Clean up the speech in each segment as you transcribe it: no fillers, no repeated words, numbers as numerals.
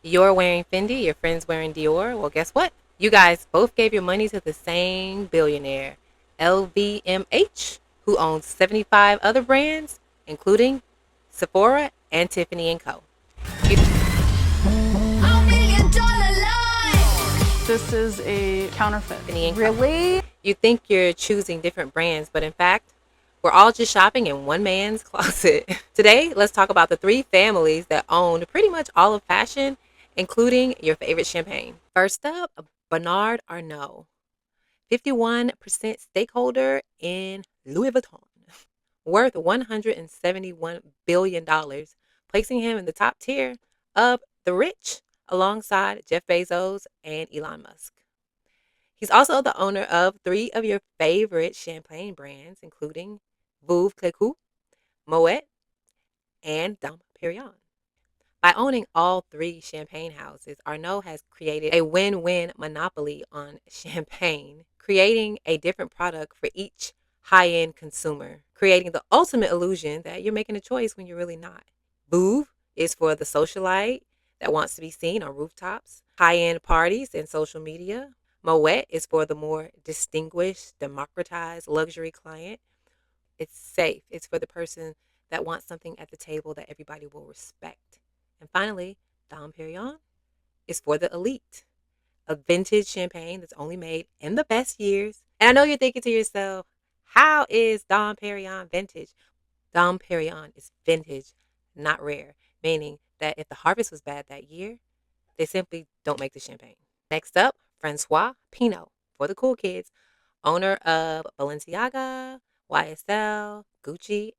You're wearing Fendi, your friend's wearing Dior. Well, guess what? You guys both gave your money to the same billionaire, LVMH, who owns 75 other brands, including Sephora and Tiffany and Co. You, This is a counterfeit. Tiffany and Co. Really? You think you're choosing different brands, but in fact, we're all just shopping in one man's closet. Today, let's talk about the three families that own pretty much all of fashion, including your favorite champagne. First up, Bernard Arnault, 51% stakeholder in Louis Vuitton, worth $171 billion, placing him in the top tier of the rich alongside Jeff Bezos and Elon Musk. He's also the owner of three of your favorite champagne brands, including Veuve Clicquot, Moet, and Dom Perignon. By owning all three champagne houses, Arnault has created a win-win monopoly on champagne, creating a different product for each high-end consumer, creating the ultimate illusion that you're making a choice when you're really not. Veuve is for the socialite that wants to be seen on rooftops, high-end parties, and social media. Moet is for the more distinguished, democratized luxury client. It's safe. It's for the person that wants something at the table that everybody will respect. And finally, Dom Perignon is for the elite, a vintage champagne that's only made in the best years. And I know you're thinking to yourself, how is Dom Perignon vintage? Dom Perignon is vintage, not rare, meaning that if the harvest was bad that year, they simply don't make the champagne. Next up, Francois Pinault for the cool kids, owner of Balenciaga, YSL, Gucci,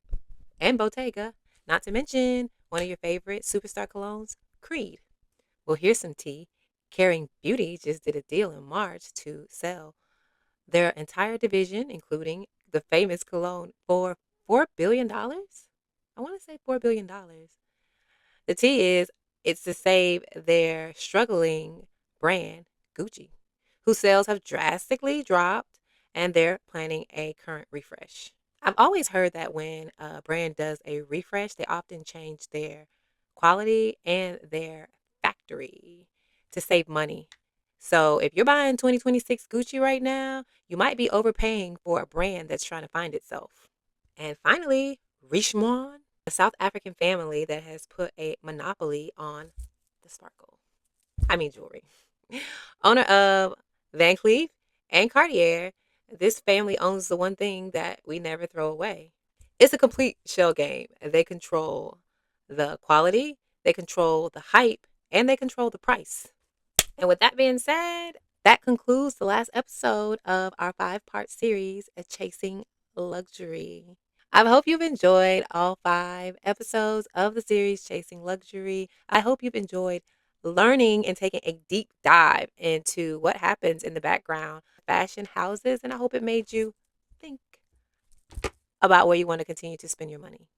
and Bottega, not to mention one of your favorite superstar colognes, Creed. Well, here's some tea. Caring Beauty just did a deal in March to sell their entire division, including the famous cologne, for $4 billion. I want to say $4 billion. The tea is it's to save their struggling brand, Gucci, whose sales have drastically dropped and they're planning a current refresh. I've always heard that when a brand does a refresh, they often change their quality and their factory to save money. So if you're buying 2026 Gucci right now, you might be overpaying for a brand that's trying to find itself. And finally, Richemont, a South African family that has put a monopoly on the sparkle. I mean jewelry. Owner of Van Cleef and Cartier, this family owns the one thing that we never throw away. It's a complete shell game. They control the quality, they control the hype, and they control the price. And with that being said, that concludes the last episode of our 5-part series of Chasing Luxury. I hope you've enjoyed all 5 episodes of the series Chasing Luxury. I hope you've enjoyed learning and taking a deep dive into what happens in the background of fashion houses. And I hope it made you think about where you want to continue to spend your money.